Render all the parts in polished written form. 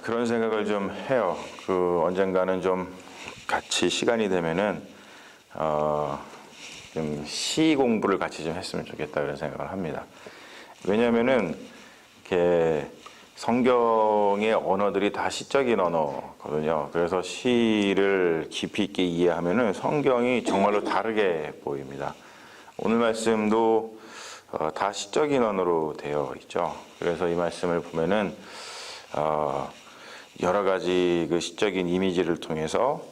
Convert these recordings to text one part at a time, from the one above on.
그런 생각을 좀 해요. 언젠가는 좀 같이 시간이 되면은 좀 시 공부를 같이 좀 했으면 좋겠다 그런 생각을 합니다. 왜냐하면은 이렇게 성경의 언어들이 다 시적인 언어거든요. 그래서 시를 깊이 있게 이해하면은 성경이 정말로 다르게 보입니다. 오늘 말씀도 다 시적인 언어로 되어 있죠. 그래서 이 말씀을 보면은 여러 가지 그 시적인 이미지를 통해서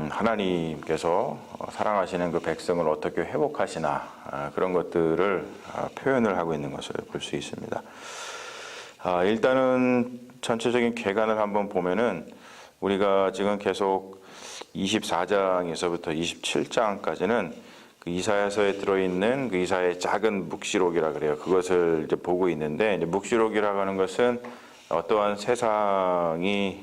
하나님께서 사랑하시는 그 백성을 어떻게 회복하시나 그런 것들을 표현을 하고 있는 것을 볼 수 있습니다. 일단은 전체적인 궤관을 한번 보면은 우리가 지금 계속 24장에서부터 27장까지는 그 이사야서에 들어있는 그 이사야의 작은 묵시록이라 그래요. 그것을 이제 보고 있는데, 이제 묵시록이라고 하는 것은 어떠한 세상이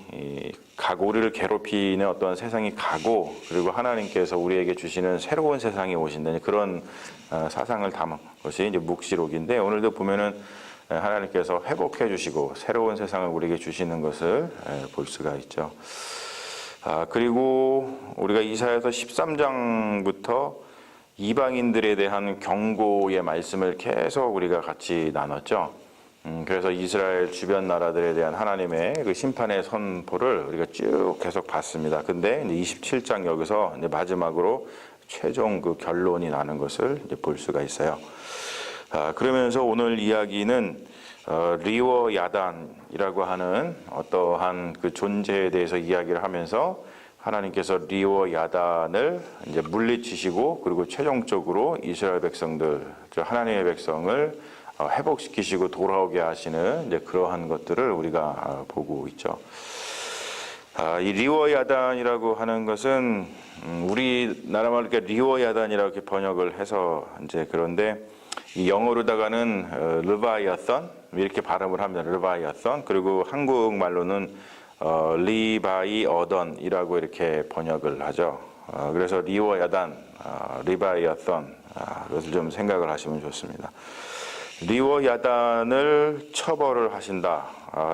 가고, 우리를 괴롭히는 어떠한 세상이 가고, 그리고 하나님께서 우리에게 주시는 새로운 세상이 오신다는 그런 사상을 담은 것이 이제 묵시록인데, 오늘도 보면은 하나님께서 회복해 주시고 새로운 세상을 우리에게 주시는 것을 볼 수가 있죠. 그리고 우리가 이사야서 13장부터 이방인들에 대한 경고의 말씀을 계속 우리가 같이 나눴죠. 그래서 이스라엘 주변 나라들에 대한 하나님의 그 심판의 선포를 우리가 쭉 계속 봤습니다. 근데 이제 27장 여기서 이제 마지막으로 최종 그 결론이 나는 것을 이제 볼 수가 있어요. 그러면서 오늘 이야기는 리워 야단이라고 하는 어떠한 그 존재에 대해서 이야기를 하면서 하나님께서 리워 야단을 이제 물리치시고, 그리고 최종적으로 이스라엘 백성들, 하나님의 백성을 회복시키시고 돌아오게 하시는 이제 그러한 것들을 우리가 보고 있죠. 이 리워 야단이라고 하는 것은 우리나라 말로 이렇게 리워 야단이라고 이렇게 번역을 해서 이제 그런데, 이 영어로다가는 르바이아선 이렇게 발음을 합니다. 르바이아선. 그리고 한국말로는 리바이어던이라고 이렇게 번역을 하죠. 그래서 리워 야단, 리바이아선, 그것을 좀 생각을 하시면 좋습니다. 리워 야단을 처벌을 하신다.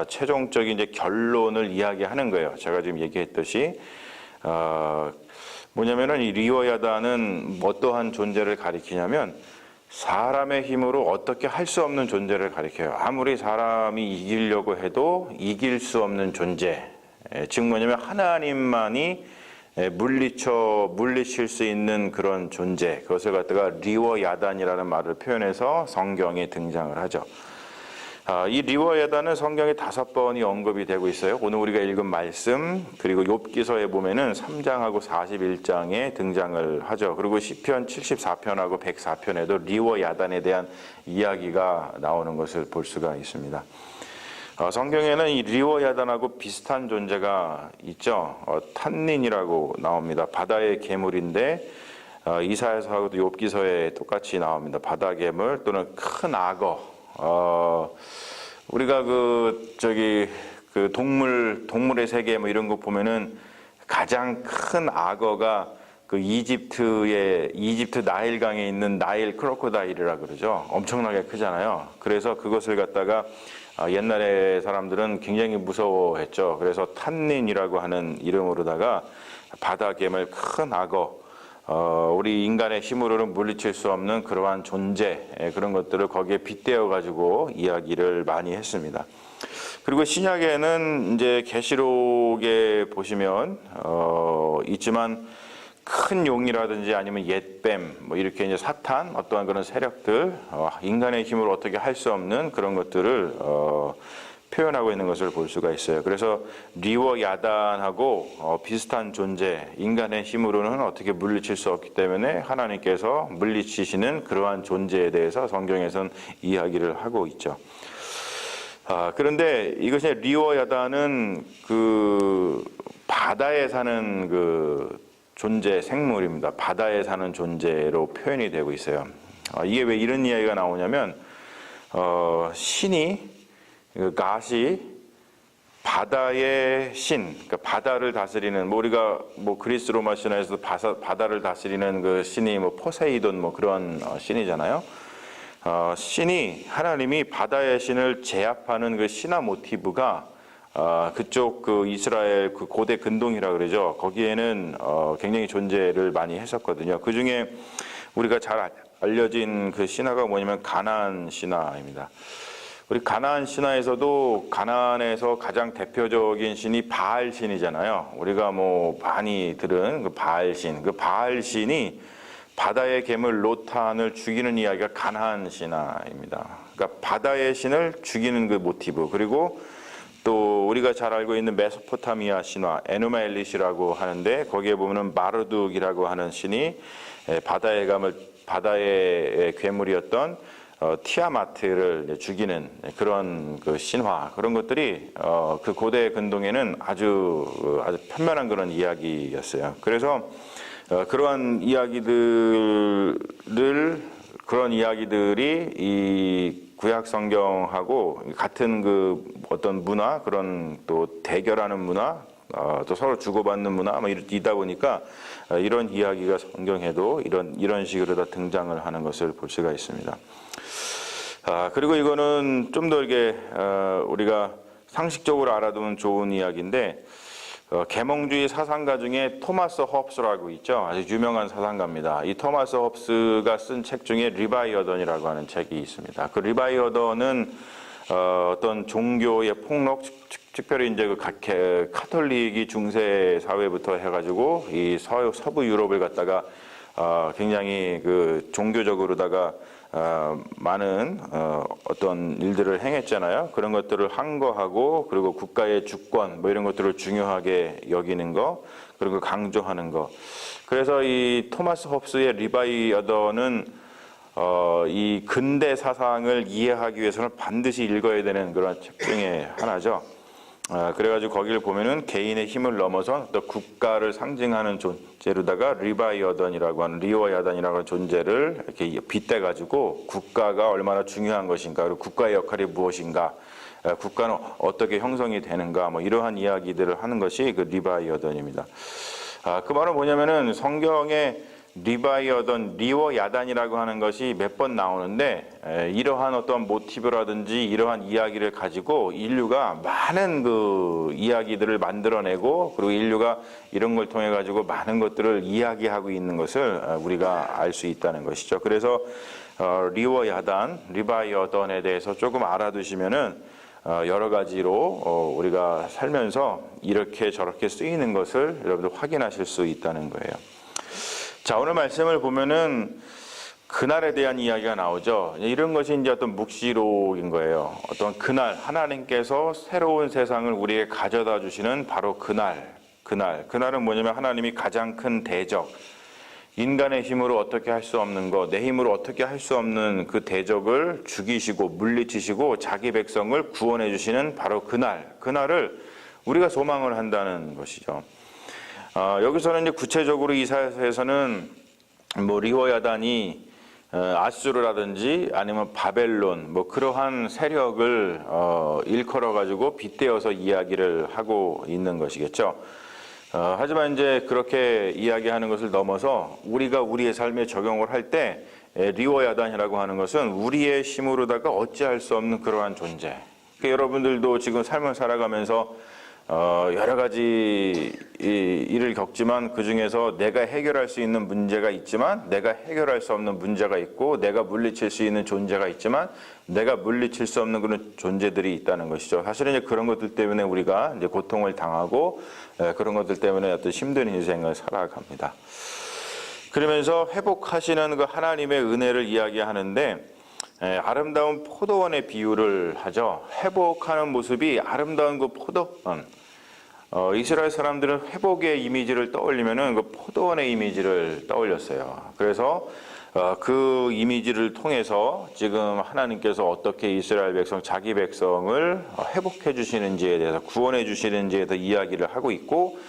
최종적인 이제 결론을 이야기하는 거예요. 제가 지금 얘기했듯이 뭐냐면은 이 리워 야단은 어떠한 존재를 가리키냐면, 사람의 힘으로 어떻게 할 수 없는 존재를 가리켜요. 아무리 사람이 이기려고 해도 이길 수 없는 존재. 즉 뭐냐면 하나님만이 물리칠 수 있는 그런 존재. 그것을 갖다가 리워 야단이라는 말을 표현해서 성경에 등장을 하죠. 이 리워 야단은 성경에 5번이 언급이 되고 있어요. 오늘 우리가 읽은 말씀, 그리고 욥기서에 보면은 3장하고 41장에 등장을 하죠. 그리고 시편 74편하고 104편에도 리워 야단에 대한 이야기가 나오는 것을 볼 수가 있습니다. 성경에는 이 리워 야단하고 비슷한 존재가 있죠. 탄닌이라고 나옵니다. 바다의 괴물인데, 이사야서하고도 욥기서에 똑같이 나옵니다. 바다 괴물 또는 큰 악어. 우리가 동물의 세계 뭐 이런 거 보면은 가장 큰 악어가 그 이집트 나일강에 있는 나일 크로코다일이라 그러죠. 엄청나게 크잖아요. 그래서 그것을 갖다가 옛날에 사람들은 굉장히 무서워했죠. 그래서 탄닌이라고 하는 이름으로다가 바다 괴물, 큰 악어, 우리 인간의 힘으로는 물리칠 수 없는 그러한 존재, 그런 것들을 거기에 빗대어 가지고 이야기를 많이 했습니다. 그리고 신약에는 이제 계시록에 보시면 있지만, 큰 용이라든지 아니면 옛뱀, 뭐 이렇게 이제 사탄, 어떠한 그런 세력들, 인간의 힘으로 어떻게 할 수 없는 그런 것들을 표현하고 있는 것을 볼 수가 있어요. 그래서 리워 야단하고 비슷한 존재, 인간의 힘으로는 어떻게 물리칠 수 없기 때문에 하나님께서 물리치시는 그러한 존재에 대해서 성경에서는 이야기를 하고 있죠. 그런데 이것이 리워 야단은 그 바다에 사는 그 존재, 생물입니다. 바다에 사는 존재로 표현이 되고 있어요. 이게 왜 이런 이야기가 나오냐면, 신이, 갓이 바다의 신, 그러니까 바다를 다스리는, 우리가 그리스 로마 신화에서 바다를 다스리는 그 신이 포세이돈 그런 신이잖아요. 신이, 하나님이 바다의 신을 제압하는 그 신화 모티브가 그쪽 그 이스라엘 그 고대 근동이라 그러죠. 거기에는 굉장히 존재를 많이 했었거든요. 그 중에 우리가 잘 알려진 그 신화가 뭐냐면 가나안 신화입니다. 우리 가나안 신화에서도 가나안에서 가장 대표적인 신이 바알 신이잖아요. 우리가 뭐 많이 들은 그 바알 신, 그 바알 신이 바다의 괴물 로탄을 죽이는 이야기가 가나안 신화입니다. 그러니까 바다의 신을 죽이는 그 모티브, 그리고 또 우리가 잘 알고 있는 메소포타미아 신화 에누마 엘리시라고 하는데 거기에 보면은 마르둑이라고 하는 신이 바다의 괴물이었던 티아마트를 죽이는 그런 그 신화, 그런 것들이 그 고대 근동에는 아주 편면한 그런 이야기였어요. 그래서 그런 이야기들이 이 구약 성경하고 같은 그 어떤 문화, 그런 또 대결하는 문화, 또 서로 주고받는 문화, 뭐 이다 보니까 이런 이야기가 성경에도 이런 식으로 다 등장을 하는 것을 볼 수가 있습니다. 그리고 이거는 좀 더 이게 우리가 상식적으로 알아두면 좋은 이야기인데, 계몽주의 사상가 중에 토마스 홉스라고 있죠. 아주 유명한 사상가입니다. 이 토마스 홉스가 쓴 책 중에 리바이어던이라고 하는 책이 있습니다. 그 리바이어던은 어떤 종교의 폭력, 특별히 이제 그 카톨릭이 중세 사회부터 해가지고 이 서부 유럽을 갖다가 굉장히 그 종교적으로다가 많은 어떤 일들을 행했잖아요. 그런 것들을 항거하고, 그리고 국가의 주권 뭐 이런 것들을 중요하게 여기는 거, 그런 거 강조하는 거. 그래서 이 토마스 홉스의 리바이어던은 이 근대 사상을 이해하기 위해서는 반드시 읽어야 되는 그런 책 중에 하나죠. 그래가지고 거기를 보면은 개인의 힘을 넘어서 또 국가를 상징하는 존재로다가 리바이어던이라고 하는 리오야단이라고 하는 존재를 이렇게 빗대가지고 국가가 얼마나 중요한 것인가, 그리고 국가의 역할이 무엇인가, 국가는 어떻게 형성이 되는가, 뭐 이러한 이야기들을 하는 것이 그 리바이어던입니다. 그 말은 뭐냐면은 성경에 리바이어던, 리워야단이라고 하는 것이 몇 번 나오는데, 이러한 어떤 모티브라든지 이러한 이야기를 가지고 인류가 많은 그 이야기들을 만들어내고, 그리고 인류가 이런 걸 통해 가지고 많은 것들을 이야기하고 있는 것을 우리가 알 수 있다는 것이죠. 그래서 리워야단, 리바이어던에 대해서 조금 알아두시면은 여러 가지로 우리가 살면서 이렇게 저렇게 쓰이는 것을 여러분들 확인하실 수 있다는 거예요. 자, 오늘 말씀을 보면은 그날에 대한 이야기가 나오죠. 이런 것이 이제 어떤 묵시록인 거예요. 어떤 그날, 하나님께서 새로운 세상을 우리에게 가져다 주시는 바로 그날은 뭐냐면 하나님이 가장 큰 대적, 인간의 힘으로 어떻게 할 수 없는 것, 내 힘으로 어떻게 할 수 없는 그 대적을 죽이시고 물리치시고 자기 백성을 구원해 주시는 바로 그날을 우리가 소망을 한다는 것이죠. 여기서는 이제 구체적으로 이사야서에서는 뭐 리워야단이 아수르라든지 아니면 바벨론 뭐 그러한 세력을 일컬어 가지고 빗대어서 이야기를 하고 있는 것이겠죠. 하지만 이제 그렇게 이야기하는 것을 넘어서 우리가 우리의 삶에 적용을 할 때 리워야단이라고 하는 것은 우리의 힘으로다가 어찌할 수 없는 그러한 존재. 그러니까 여러분들도 지금 삶을 살아가면서 여러 가지 일을 겪지만 그 중에서 내가 해결할 수 있는 문제가 있지만 내가 해결할 수 없는 문제가 있고, 내가 물리칠 수 있는 존재가 있지만 내가 물리칠 수 없는 그런 존재들이 있다는 것이죠. 사실은 이제 그런 것들 때문에 우리가 이제 고통을 당하고 그런 것들 때문에 어떤 힘든 인생을 살아갑니다. 그러면서 회복하시는 그 하나님의 은혜를 이야기하는데, 아름다운 포도원의 비유를 하죠. 회복하는 모습이 아름다운 그 포도원. 이스라엘 사람들은 회복의 이미지를 떠올리면은 그 포도원의 이미지를 떠올렸어요. 그래서 그 이미지를 통해서 지금 하나님께서 어떻게 이스라엘 백성, 자기 백성을 회복해 주시는지에 대해서, 구원해 주시는지에 대해서 이야기를 하고 있고,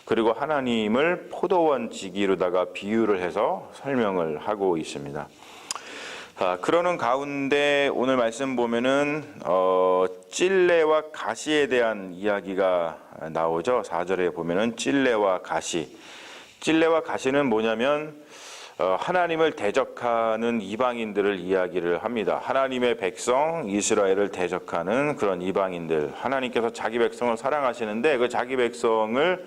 그리고 하나님을 포도원 지기로다가 비유를 해서 설명을 하고 있습니다. 그러는 가운데 오늘 말씀 보면은 찔레와 가시에 대한 이야기가 나오죠. 4절에 보면은 찔레와 가시는 뭐냐면 하나님을 대적하는 이방인들을 이야기를 합니다. 하나님의 백성 이스라엘을 대적하는 그런 이방인들. 하나님께서 자기 백성을 사랑하시는데 그 자기 백성을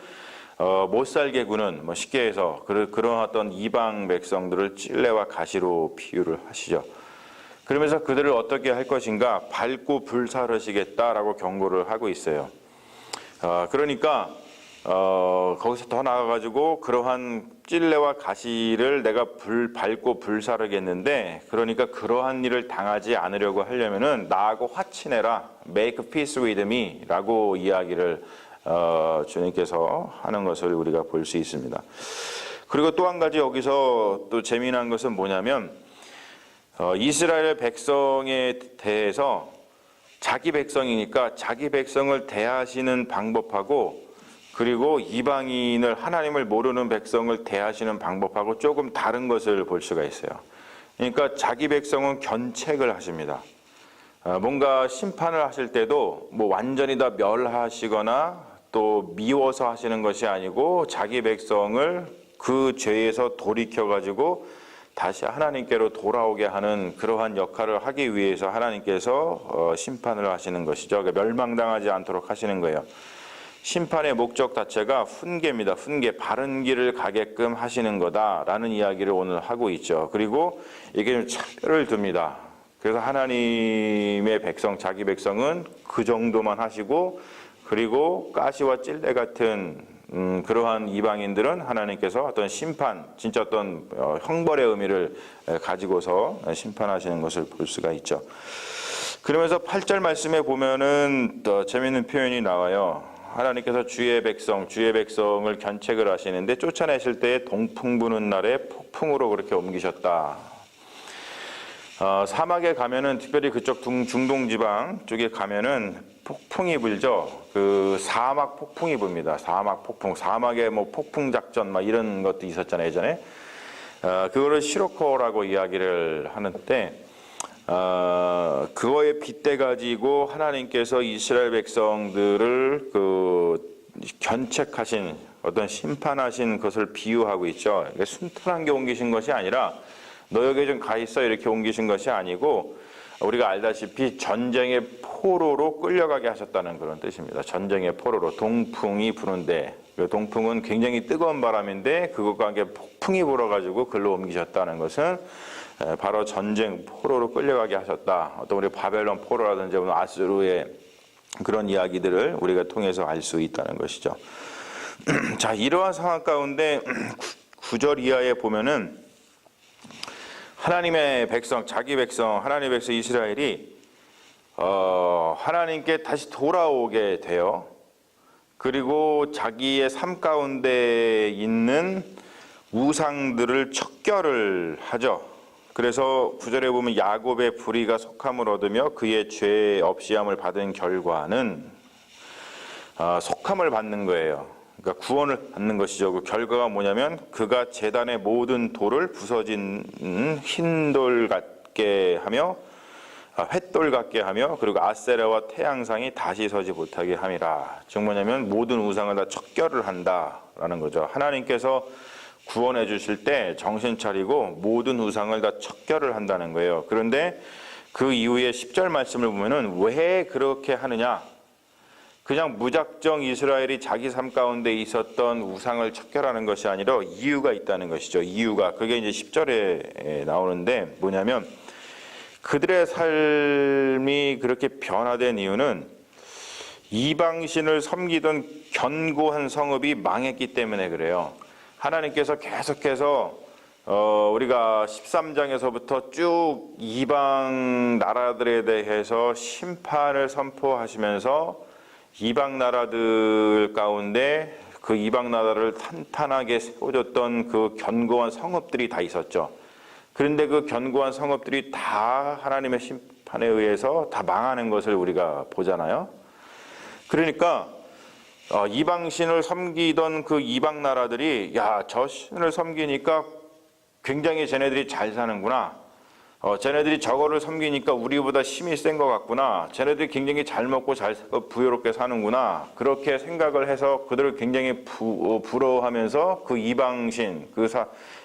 못 살게 구는, 쉽게 해서 그런 어떤 이방 백성들을 찔레와 가시로 비유를 하시죠. 그러면서 그들을 어떻게 할 것인가? 밟고 불사르시겠다라고 경고를 하고 있어요. 그러니까 거기서 더 나아가지고 그러한 찔레와 가시를 내가 밟고 불사르겠는데, 그러니까 그러한 일을 당하지 않으려고 하려면은 나하고 화친해라, make peace with me라고 이야기를 주님께서 하는 것을 우리가 볼 수 있습니다. 그리고 또 한 가지 여기서 또 재미난 것은 뭐냐면 이스라엘 백성에 대해서 자기 백성이니까 자기 백성을 대하시는 방법하고 그리고 이방인을, 하나님을 모르는 백성을 대하시는 방법하고 조금 다른 것을 볼 수가 있어요. 그러니까 자기 백성은 견책을 하십니다. 뭔가 심판을 하실 때도 완전히 다 멸하시거나 또 미워서 하시는 것이 아니고 자기 백성을 그 죄에서 돌이켜가지고 다시 하나님께로 돌아오게 하는 그러한 역할을 하기 위해서 하나님께서 심판을 하시는 것이죠. 그러니까 멸망당하지 않도록 하시는 거예요. 심판의 목적 자체가 훈계입니다. 훈계, 바른 길을 가게끔 하시는 거다라는 이야기를 오늘 하고 있죠. 그리고 이게 좀 차별을 둡니다. 그래서 하나님의 백성, 자기 백성은 그 정도만 하시고, 그리고 가시와 찔레 같은 그러한 이방인들은 하나님께서 어떤 심판, 진짜 어떤 형벌의 의미를 가지고서 심판하시는 것을 볼 수가 있죠. 그러면서 8절 말씀에 보면은 더 재미있는 표현이 나와요. 하나님께서 주의 백성을 견책을 하시는데 쫓아내실 때에 동풍 부는 날에 폭풍으로 그렇게 옮기셨다. 사막에 가면은, 특별히 그쪽 중동 지방 쪽에 가면은 폭풍이 불죠. 그 사막 폭풍이 붑니다. 사막 폭풍, 사막에 폭풍 작전 이런 것도 있었잖아요, 예전에. 그거를 시로코라고 이야기를 하는데, 그거에 빗대 가지고 하나님께서 이스라엘 백성들을 견책하신, 어떤 심판하신 것을 비유하고 있죠. 그러니까 순탄한 게 옮기신 것이 아니라 너 여기 좀 가 있어 이렇게 옮기신 것이 아니고, 우리가 알다시피 전쟁의 포로로 끌려가게 하셨다는 그런 뜻입니다. 전쟁의 포로로, 동풍이 부는데, 그 동풍은 굉장히 뜨거운 바람인데 그것과 함께 폭풍이 불어가지고 글로 옮기셨다는 것은 바로 전쟁 포로로 끌려가게 하셨다. 어떤 우리 바벨론 포로라든지 아수르의 그런 이야기들을 우리가 통해서 알 수 있다는 것이죠. 자, 이러한 상황 가운데 9절 이하에 보면은 하나님의 백성, 자기 백성, 하나님의 백성 이스라엘이 하나님께 다시 돌아오게 돼요. 그리고 자기의 삶 가운데 있는 우상들을 척결을 하죠. 그래서 9절에 보면 야곱의 불의가 속함을 얻으며 그의 죄 없이함을 받은 결과는 속함을 받는 거예요. 그러니까 구원을 받는 것이죠. 그 결과가 뭐냐면 그가 제단의 모든 돌을 부서진 흰돌 같게 하며 횃돌 같게 하며 그리고 아세라와 태양상이 다시 서지 못하게 함이라. 즉 뭐냐면 모든 우상을 다 척결을 한다라는 거죠. 하나님께서 구원해 주실 때 정신 차리고 모든 우상을 다 척결을 한다는 거예요. 그런데 그 이후에 10절 말씀을 보면은 왜 그렇게 하느냐? 그냥 무작정 이스라엘이 자기 삶 가운데 있었던 우상을 척결하는 것이 아니라 이유가 있다는 것이죠. 이유가. 그게 이제 10절에 나오는데 뭐냐면 그들의 삶이 그렇게 변화된 이유는 이방신을 섬기던 견고한 성읍이 망했기 때문에 그래요. 하나님께서 계속해서 우리가 13장에서부터 쭉 이방 나라들에 대해서 심판을 선포하시면서 이방 나라들 가운데 그 이방 나라를 탄탄하게 세워줬던 그 견고한 성읍들이 다 있었죠. 그런데 그 견고한 성읍들이 다 하나님의 심판에 의해서 다 망하는 것을 우리가 보잖아요. 그러니까 이방신을 섬기던 그 이방 나라들이 야, 저 신을 섬기니까 굉장히 쟤네들이 잘 사는구나. 쟤네들이 저거를 섬기니까 우리보다 힘이 센 것 같구나. 쟤네들이 굉장히 잘 먹고 잘 부유롭게 사는구나. 그렇게 생각을 해서 그들을 굉장히 부러워하면서 그 이방신,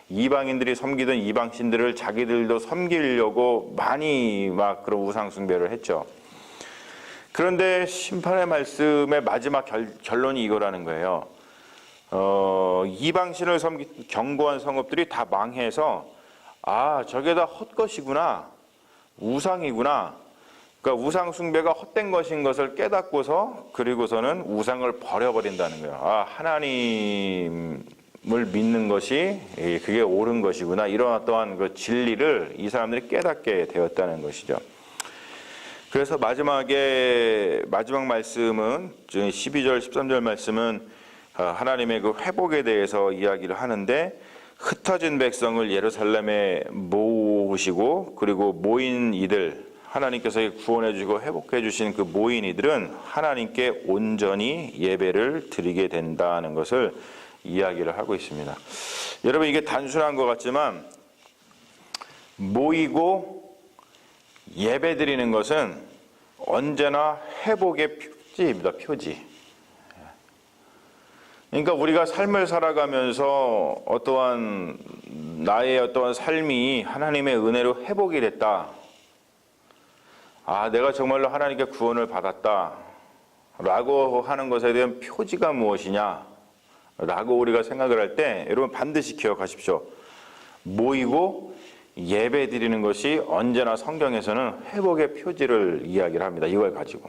이방인들이 섬기던 이방신들을 자기들도 섬기려고 많이 막 그런 우상 숭배를 했죠. 그런데 심판의 말씀의 마지막 결론이 이거라는 거예요. 이방신을 경고한 성읍들이 다 망해서 저게 다 헛것이구나, 우상이구나. 그러니까 우상 숭배가 헛된 것인 것을 깨닫고서 그리고서는 우상을 버려버린다는 거예요. 하나님을 믿는 것이 그게 옳은 것이구나. 이런 어떠한 그 진리를 이 사람들이 깨닫게 되었다는 것이죠. 그래서 마지막 말씀은 12절 13절 말씀은 하나님의 그 회복에 대해서 이야기를 하는데, 흩어진 백성을 예루살렘에 모으시고 그리고 모인 이들, 하나님께서 구원해 주시고 회복해 주신 그 모인 이들은 하나님께 온전히 예배를 드리게 된다는 것을 이야기를 하고 있습니다. 여러분, 이게 단순한 것 같지만 모이고 예배 드리는 것은 언제나 회복의 표지입니다. 표지. 그러니까 우리가 삶을 살아가면서 나의 어떠한 삶이 하나님의 은혜로 회복이 됐다. 내가 정말로 하나님께 구원을 받았다. 라고 하는 것에 대한 표지가 무엇이냐? 라고 우리가 생각을 할 때 여러분 반드시 기억하십시오. 모이고 예배 드리는 것이 언제나 성경에서는 회복의 표지를 이야기를 합니다. 이걸 가지고.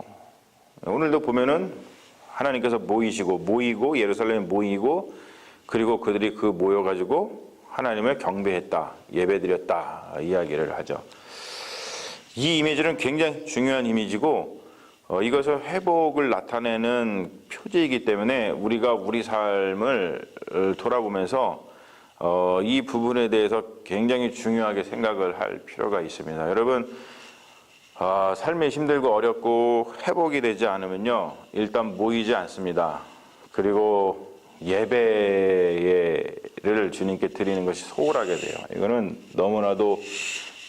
오늘도 보면은 하나님께서 모이고 예루살렘에 모이고 그리고 그들이 모여가지고 하나님을 경배했다, 예배드렸다 이야기를 하죠. 이 이미지는 굉장히 중요한 이미지고 이것은 회복을 나타내는 표지이기 때문에 우리가 우리 삶을 돌아보면서 이 부분에 대해서 굉장히 중요하게 생각을 할 필요가 있습니다. 여러분, 삶이 힘들고 어렵고 회복이 되지 않으면요, 일단 모이지 않습니다. 그리고 예배를 주님께 드리는 것이 소홀하게 돼요. 이거는 너무나도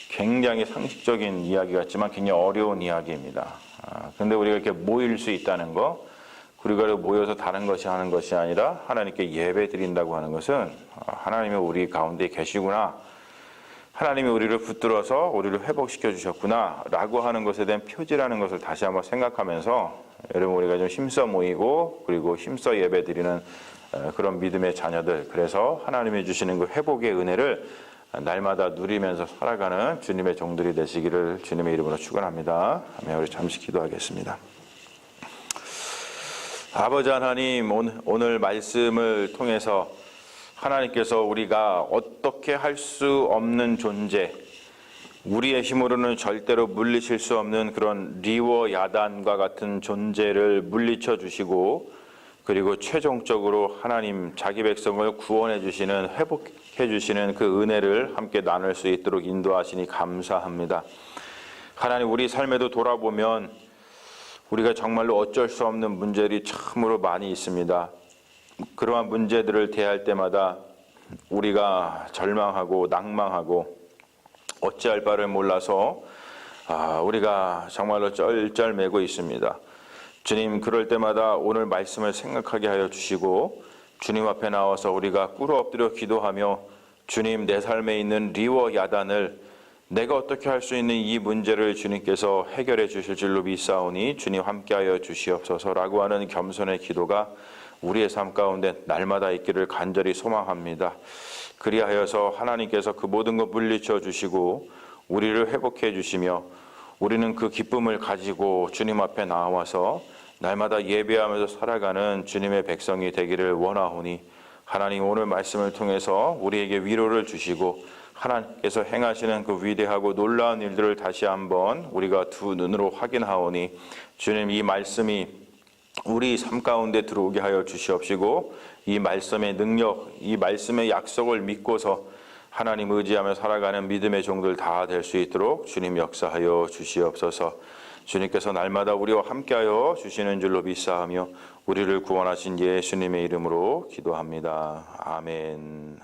굉장히 상식적인 이야기 같지만 굉장히 어려운 이야기입니다. 그런데 우리가 이렇게 모일 수 있다는 거, 우리가 모여서 다른 것이 하는 것이 아니라 하나님께 예배 드린다고 하는 것은 하나님이 우리 가운데 계시구나, 하나님이 우리를 붙들어서 우리를 회복시켜 주셨구나 라고 하는 것에 대한 표지라는 것을 다시 한번 생각하면서 여러분, 우리가 좀 힘써 모이고 그리고 힘써 예배 드리는 그런 믿음의 자녀들, 그래서 하나님이 주시는 그 회복의 은혜를 날마다 누리면서 살아가는 주님의 종들이 되시기를 주님의 이름으로 축원합니다. 아멘. 우리 잠시 기도하겠습니다. 아버지 하나님, 오늘 말씀을 통해서 하나님께서 우리가 어떻게 할 수 없는 존재, 우리의 힘으로는 절대로 물리칠 수 없는 그런 리워 야단과 같은 존재를 물리쳐 주시고, 그리고 최종적으로 하나님 자기 백성을 구원해 주시는, 회복해 주시는 그 은혜를 함께 나눌 수 있도록 인도하시니 감사합니다. 하나님, 우리 삶에도 돌아보면 우리가 정말로 어쩔 수 없는 문제들이 참으로 많이 있습니다. 그러한 문제들을 대할 때마다 우리가 절망하고 낭망하고 어찌할 바를 몰라서 우리가 정말로 쩔쩔매고 있습니다. 주님, 그럴 때마다 오늘 말씀을 생각하게 하여 주시고 주님 앞에 나와서 우리가 꿇어 엎드려 기도하며, 주님, 내 삶에 있는 리워 야단을 내가 어떻게 할 수 있는 이 문제를 주님께서 해결해 주실 줄로 믿사오니 주님 함께하여 주시옵소서라고 하는 겸손의 기도가 우리의 삶 가운데 날마다 있기를 간절히 소망합니다. 그리하여서 하나님께서 그 모든 것 물리쳐 주시고 우리를 회복해 주시며, 우리는 그 기쁨을 가지고 주님 앞에 나와서 날마다 예배하면서 살아가는 주님의 백성이 되기를 원하오니, 하나님, 오늘 말씀을 통해서 우리에게 위로를 주시고 하나님께서 행하시는 그 위대하고 놀라운 일들을 다시 한번 우리가 두 눈으로 확인하오니, 주님, 이 말씀이 우리 삶 가운데 들어오게 하여 주시옵시고, 이 말씀의 능력, 이 말씀의 약속을 믿고서 하나님 의지하며 살아가는 믿음의 종들 다 될 수 있도록 주님 역사하여 주시옵소서. 주님께서 날마다 우리와 함께하여 주시는 줄로 믿사하며 우리를 구원하신 예수님의 이름으로 기도합니다. 아멘.